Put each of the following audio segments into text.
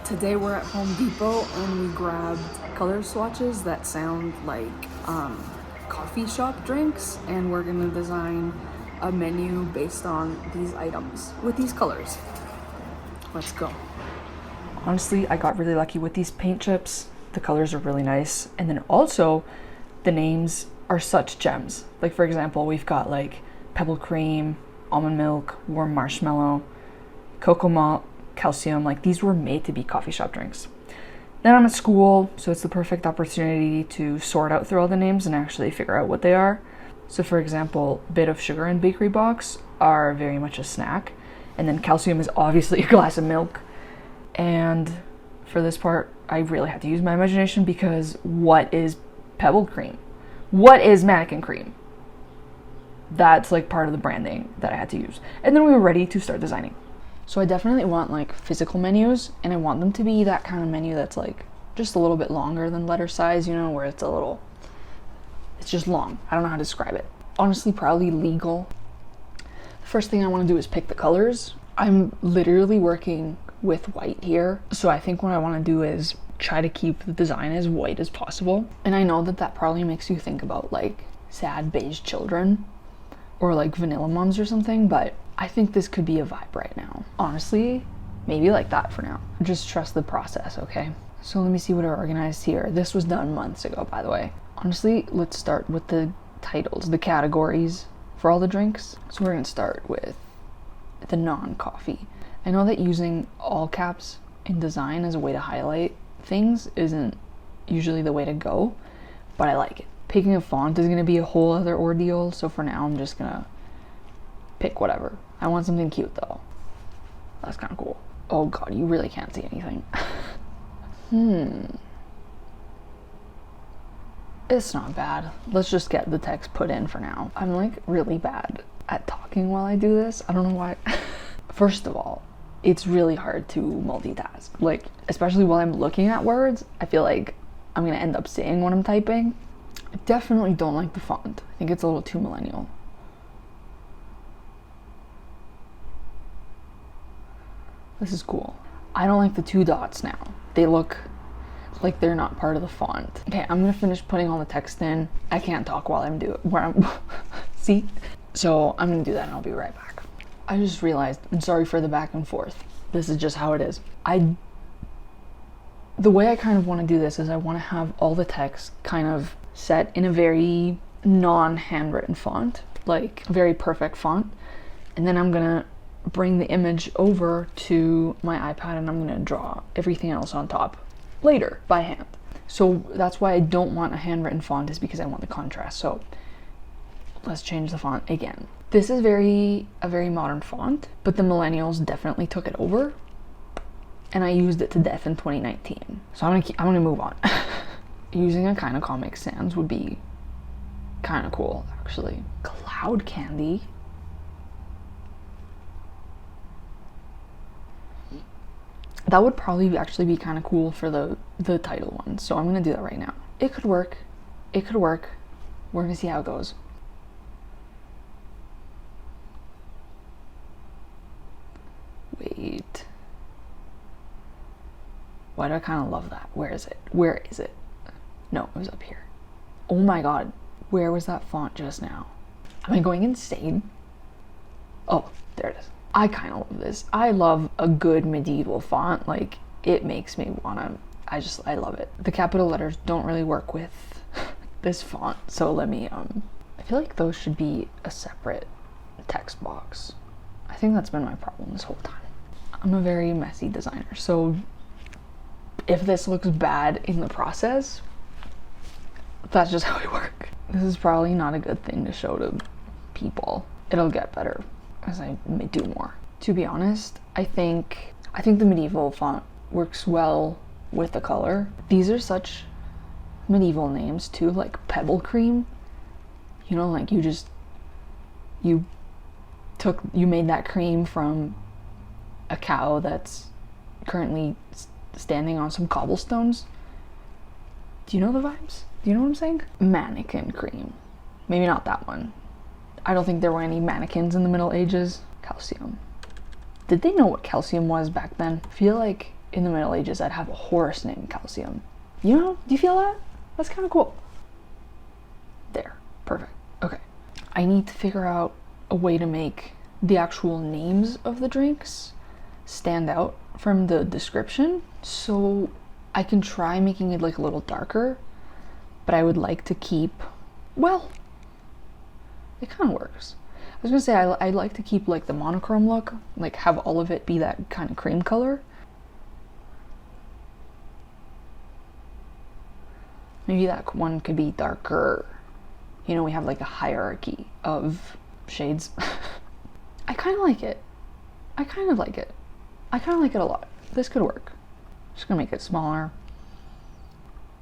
Today we're at Home Depot and we grabbed color swatches that sound like coffee shop drinks, and we're gonna design a menu based on these items with these colors. Let's go. Honestly, I got really lucky with these paint chips. The colors are really nice, and then also the names are such gems. Like, for example, we've got like pebble cream, almond milk, warm marshmallow, cocoa malt, calcium. Like, these were made to be coffee shop drinks. Then I'm at school, so it's the perfect opportunity to sort out through all the names and actually figure out what they are. So for example, bit of sugar and bakery box are very much a snack, and then calcium is obviously a glass of milk. And for this part, I really had to use my imagination, because what is pebble cream? What is mannequin cream? That's like part of the branding that I had to use. And then we were ready to start designing. So I definitely want like physical menus, and I want them to be that kind of menu that's like just a little bit longer than letter size, you know, where it's just long. I don't know how to describe it. Honestly, probably legal. The first thing I want to do is pick the colors. I'm literally working with white here, so I think what I want to do is try to keep the design as white as possible. And I know that probably makes you think about like sad beige children or like vanilla moms or something, but I think this could be a vibe right now. Honestly, maybe like that for now. Just trust the process, okay? So let me see what I organized here. This was done months ago, by the way. Honestly, let's start with the titles, the categories for all the drinks. So we're gonna start with the non-coffee. I know that using all caps in design as a way to highlight things isn't usually the way to go, but I like it. Picking a font is gonna be a whole other ordeal, so for now I'm just gonna pick whatever. I want something cute though. That's kind of cool. Oh god, you really can't see anything. It's not bad. Let's just get the text put in for now. I'm like really bad at talking while I do this. I don't know why. First of all, it's really hard to multitask. Like, especially while I'm looking at words, I feel like I'm gonna end up saying what I'm typing. I definitely don't like the font. I think it's a little too millennial. This is cool. I don't like the 2 dots now. They look like they're not part of the font. Okay, I'm gonna finish putting all the text in. I can't talk while I'm see? So I'm gonna do that and I'll be right back. I just realized, I'm sorry for the back and forth. This is just how it is. The way I kind of want to do this is I want to have all the text kind of set in a very non-handwritten font, like very perfect font. And then I'm gonna bring the image over to my iPad and I'm gonna draw everything else on top later by hand. So that's why I don't want a handwritten font, is because I want the contrast. So let's change the font again. This is a very modern font, but the millennials definitely took it over, and I used it to death in 2019. So I'm gonna move on. Using a kind of Comic Sans would be kind of cool, actually. Cloud Candy. That would probably actually be kind of cool for the title one. So I'm gonna do that right now. It could work. It could work. We're gonna see how it goes. Wait. Why do I kind of love that? Where is it? Where is it? No, it was up here. Oh my god. Where was that font just now? Am I going insane? Oh, there it is. I kind of love this. I love a good medieval font. Like, it makes me wanna, I love it. The capital letters don't really work with this font, so let me, I feel like those should be a separate text box. I think that's been my problem this whole time. I'm a very messy designer, so if this looks bad in the process, that's just how I work. This is probably not a good thing to show to people. It'll get better as I do more. To be honest, I think the medieval font works well with the color. These are such medieval names too, like pebble cream. You know, like you made that cream from a cow that's currently standing on some cobblestones. Do you know the vibes? Do you know what I'm saying? Mannequin cream. Maybe not that one. I don't think there were any mannequins in the Middle Ages. Calcium. Did they know what calcium was back then? I feel like in the Middle Ages I'd have a horse named Calcium. You know, do you feel that? That's kind of cool. There, perfect. Okay, I need to figure out a way to make the actual names of the drinks stand out from the description, so I can try making it like a little darker, but I would like to keep, well, it kind of works. I was gonna say I'd like to keep like the monochrome look, like have all of it be that kind of cream color. Maybe that one could be darker. You know, we have like a hierarchy of shades. I kind of like it. I kind of like it. I kind of like it a lot. This could work. Just gonna make it smaller.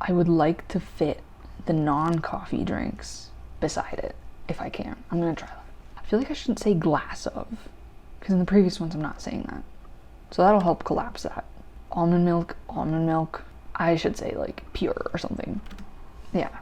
I would like to fit the non-coffee drinks beside it, if I can. I'm gonna try that. I feel like I shouldn't say glass of, because in the previous ones I'm not saying that. So that'll help collapse that. Almond milk, almond milk. I should say like pure or something. Yeah.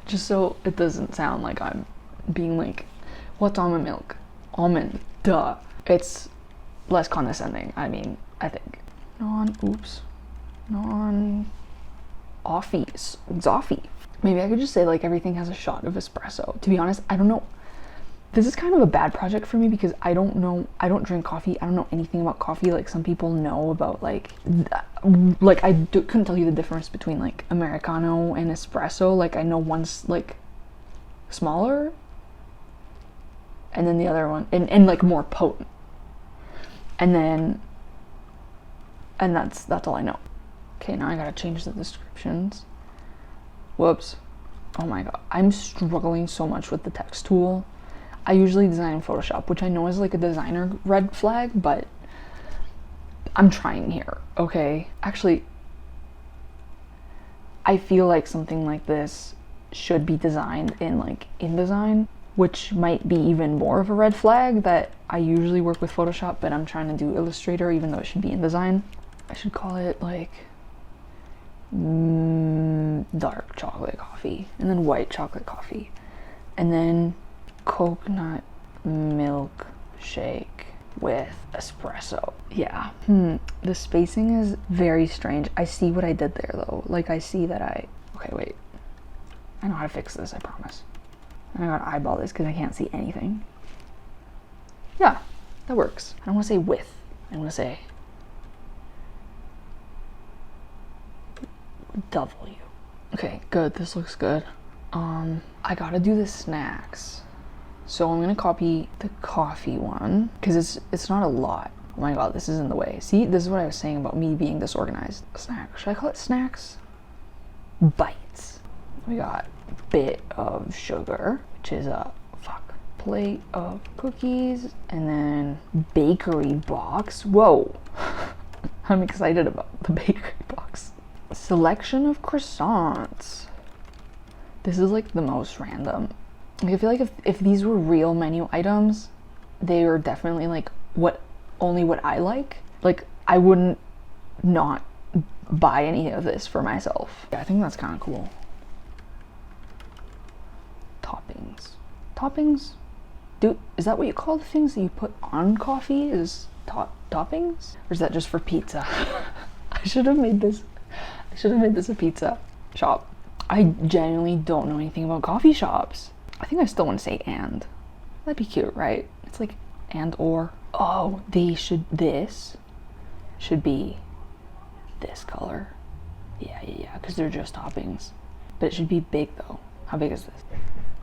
Just so it doesn't sound like I'm being like, what's almond milk? Almond, duh. It's less condescending, I mean, I think. Zoffy. Maybe I could just say like everything has a shot of espresso. To be honest, I don't know. This is kind of a bad project for me because I don't drink coffee. I don't know anything about coffee. Like some people know about like couldn't tell you the difference between like Americano and espresso. Like I know one's like smaller and then the other one and like more potent. And that's all I know. Okay, now I gotta change the descriptions. Whoops. Oh my god. I'm struggling so much with the text tool. I usually design in Photoshop, which I know is like a designer red flag, but I'm trying here, okay? Actually, I feel like something like this should be designed in like InDesign, which might be even more of a red flag that I usually work with Photoshop, but I'm trying to do Illustrator even though it should be InDesign. I should call it like dark chocolate coffee, and then white chocolate coffee, and then coconut milk shake with espresso. Yeah. The spacing is very strange. I see what I did there though. Like I see that okay, wait. I know how to fix this, I promise. And I gotta eyeball this because I can't see anything. Yeah, that works. I don't want to say with. I want to say W. Okay, good. This looks good. I gotta do the snacks. So I'm gonna copy the coffee one because it's not a lot. Oh my god, this is in the way. See, this is what I was saying about me being disorganized. Snack. Should I call it snacks? Bites. We got a bit of sugar, which is a plate of cookies, and then bakery box. Whoa. I'm excited about the bakery box. Selection of croissants. This is like the most random. Like, I feel like if these were real menu items, they are definitely like only what I like. Like I wouldn't not buy any of this for myself. Yeah, I think that's kind of cool. Toppings? Dude, is that what you call the things that you put on coffee? Is toppings? Or is that just for pizza? I should have made this a pizza shop. I genuinely don't know anything about coffee shops. I think I still want to say and. That'd be cute, right? It's like and or. Oh, this should be this color. Yeah, because they're just toppings. But it should be big though. How big is this?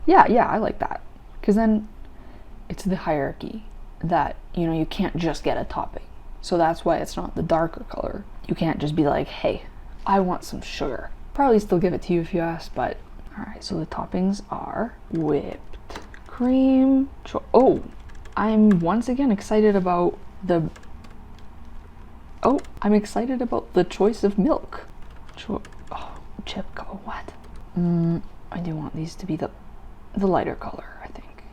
Yeah, I like that. Because then it's the hierarchy that, you know, you can't just get a topping. So that's why it's not the darker color. You can't just be like, hey, I want some sugar. Probably still give it to you if you ask, but all right, so the toppings are whipped cream. Oh, I'm once again excited about the choice of milk. Chipco, what? I do want these to be the lighter color, I think.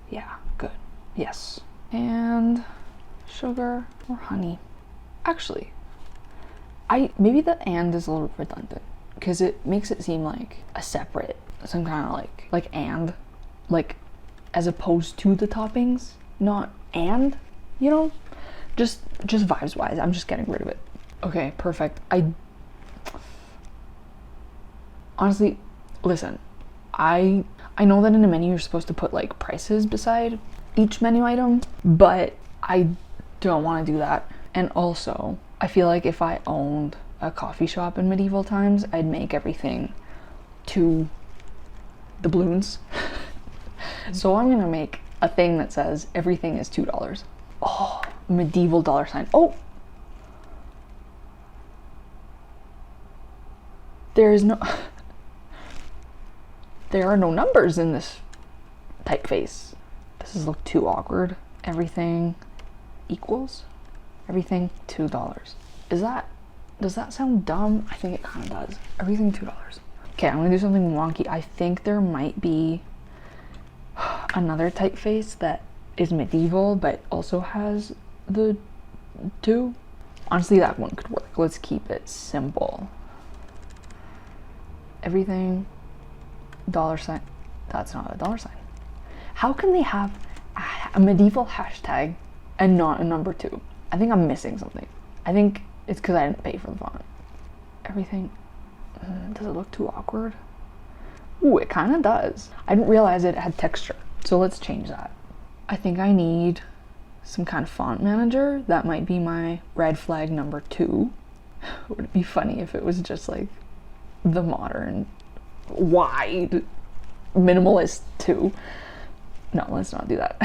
Yeah, good. Yes. And sugar or honey. Actually, maybe the and is a little redundant because it makes it seem like a separate, some kind of like and, like as opposed to the toppings, not and, you know? Just vibes wise, I'm just getting rid of it. Okay, perfect. I honestly, listen, I know that in a menu you're supposed to put like prices beside each menu item, but I don't want to do that. And also, I feel like if I owned a coffee shop in medieval times, I'd make everything to the balloons. So I'm gonna make a thing that says everything is $2. Oh, medieval dollar sign. Oh, there are no numbers in this typeface. This has looked too awkward. Everything equals everything $2. Does that sound dumb? I think it kind of does. Everything $2. Okay, I'm gonna do something wonky. I think there might be another typeface that is medieval but also has the 2. Honestly, that one could work. Let's keep it simple. Everything dollar sign. That's not a dollar sign. How can they have a medieval hashtag and not a number 2? I think I'm missing something. I think it's because I didn't pay for the font. Everything. Does it look too awkward? Ooh, it kind of does. I didn't realize it had texture. So let's change that. I think I need some kind of font manager. That might be my red flag number 2. Would it be funny if it was just like the modern, wide, minimalist 2? No, let's not do that.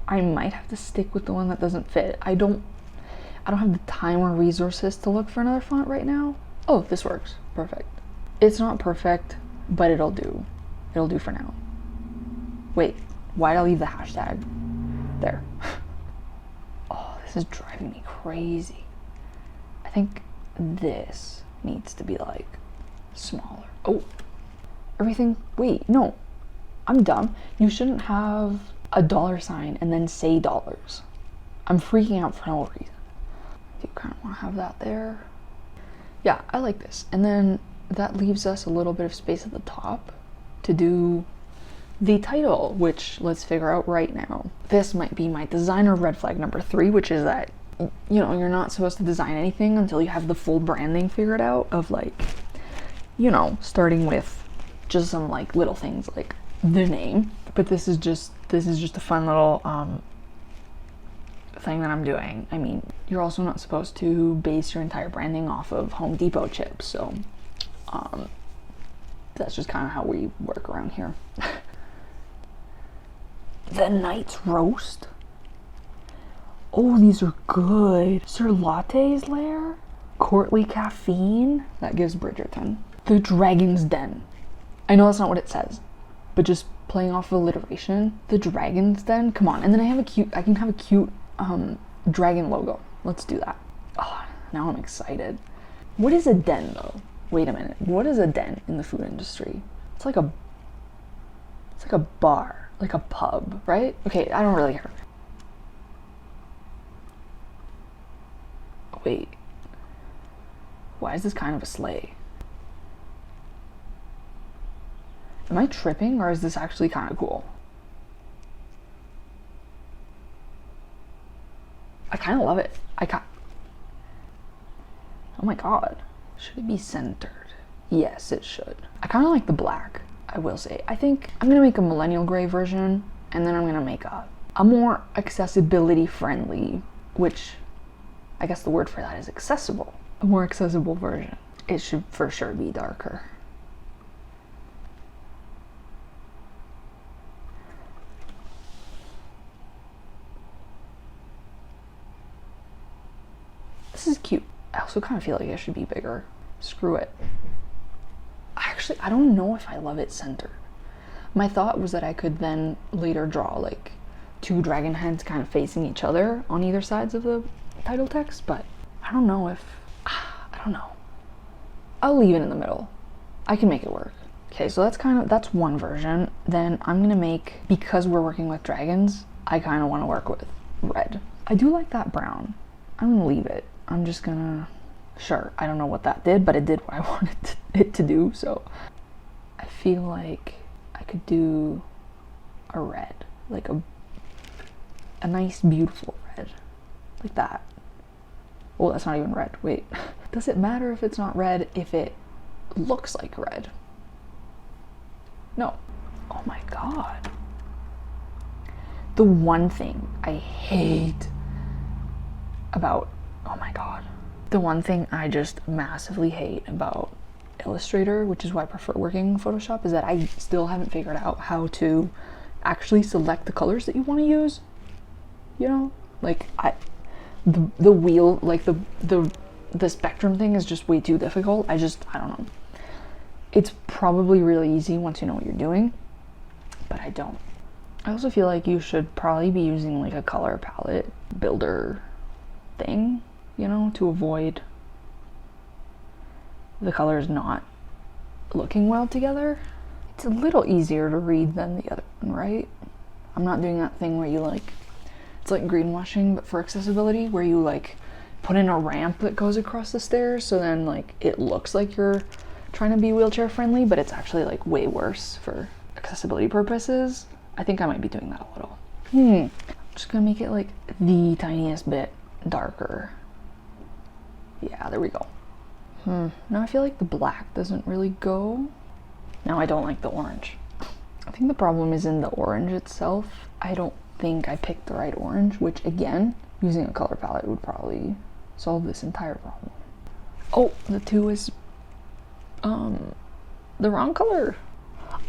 I might have to stick with the one that doesn't fit. I don't have the time or resources to look for another font right now. Oh, this works. Perfect. It's not perfect, but it'll do. It'll do for now. Wait, why'd I leave the hashtag? There. Oh, this is driving me crazy. I think this needs to be like smaller. Oh, everything, wait, no, I'm dumb. You shouldn't have a dollar sign and then say dollars. I'm freaking out for no reason. Do you kind of want to have that there? Yeah, I like this. And then that leaves us a little bit of space at the top to do the title, which let's figure out right now. This might be my designer red flag number 3, which is that, you know, you're not supposed to design anything until you have the full branding figured out of like, you know, starting with just some like little things like the name. But this is just a fun little thing that I'm doing. I mean, you're also not supposed to base your entire branding off of Home Depot chips, so that's just kind of how we work around here. The Knight's Roast. Oh, these are good. Sir Latte's Lair. Courtly Caffeine. That gives Bridgerton. The Dragon's Den. I know that's not what it says, but just playing off of alliteration. The Dragon's Den. Come on. And then I can have a cute dragon logo. Let's do that. Oh, now I'm excited. What is a den though? Wait a minute. What is a den in the food industry? It's like a bar, like a pub, right? Okay, I don't really care. Wait. Why is this kind of a sleigh? Am I tripping, or is this actually kind of cool? I kind of love it. Oh my god. Should it be centered? Yes, it should. I kind of like the black, I will say. I think I'm gonna make a millennial gray version, and then I'm gonna make a more accessibility friendly, which I guess the word for that is accessible. A more accessible version. It should for sure be darker. This is cute. I also kind of feel like it should be bigger. Screw it. Actually, I don't know if I love it centered. My thought was that I could then later draw like 2 dragon heads kind of facing each other on either sides of the title text, but I don't know. I'll leave it in the middle. I can make it work. Okay, so that's one version. Then I'm gonna make, because we're working with dragons, I kind of want to work with red. I do like that brown. I'm gonna leave it. I'm just gonna, sure, I don't know what that did, but it did what I wanted it to do, so I feel like I could do a red, like a nice, beautiful red. like that. Oh, that's not even red. Wait, does it matter if it's not red if it looks like red? No. Oh my god. The one thing I hate about, oh my god. The one thing I just massively hate about Illustrator, which is why I prefer working in Photoshop, is that I still haven't figured out how to actually select the colors that you want to use. You know? Like, the wheel, like the spectrum thing is just way too difficult. I don't know. It's probably really easy once you know what you're doing, but I don't. I also feel like you should probably be using like a color palette builder thing, you know, to avoid the colors not looking well together. It's a little easier to read than the other one, right? I'm not doing that thing where you like, it's like greenwashing but for accessibility, where you like put in a ramp that goes across the stairs, so then like it looks like you're trying to be wheelchair friendly, but it's actually like way worse for accessibility purposes. I think I might be doing that a little. I'm just gonna make it like the tiniest bit darker. Yeah, there we go. Now I feel like the black doesn't really go. Now I don't like the orange. I think the problem is in the orange itself. I don't think I picked the right orange, which again, using a color palette would probably solve this entire problem. Oh, the 2 is the wrong color.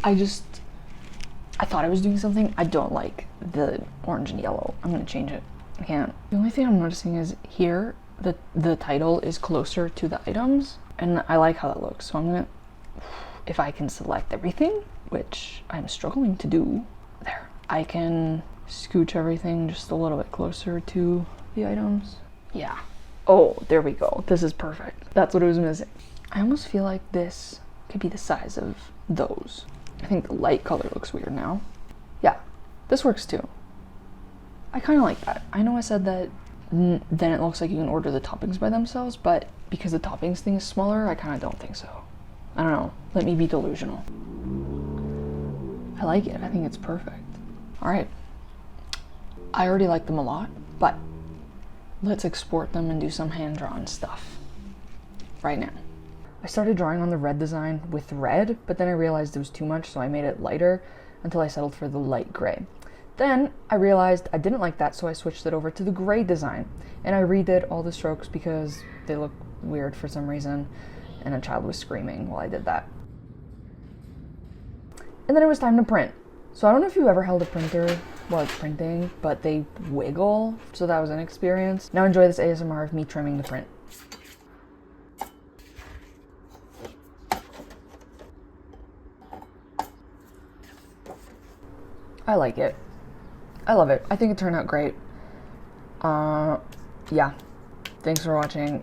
I thought I was doing something. I don't like the orange and yellow. I'm gonna change it. I can't. The only thing I'm noticing is here, the title is closer to the items, and I like how that looks. So I'm gonna, if I can select everything, which I'm struggling to do, there. I can scooch everything just a little bit closer to the items. Yeah. Oh, there we go. This is perfect. That's what it was missing. I almost feel like this could be the size of those. I think the light color looks weird now. Yeah, this works too. I kind of like that. I know I said that then it looks like you can order the toppings by themselves, but because the toppings thing is smaller, I kind of don't think so. I don't know. Let me be delusional. I like it. I think it's perfect. All right. I already like them a lot, but let's export them and do some hand-drawn stuff right now. I started drawing on the red design with red, but then I realized it was too much, so I made it lighter until I settled for the light gray. Then I realized I didn't like that, so I switched it over to the gray design, and I redid all the strokes because they look weird for some reason, and a child was screaming while I did that. And then it was time to print. So I don't know if you've ever held a printer while it's printing, but they wiggle, so that was an experience. Now enjoy this ASMR of me trimming the print. I like it. I love it. I think it turned out great. Yeah. Thanks for watching.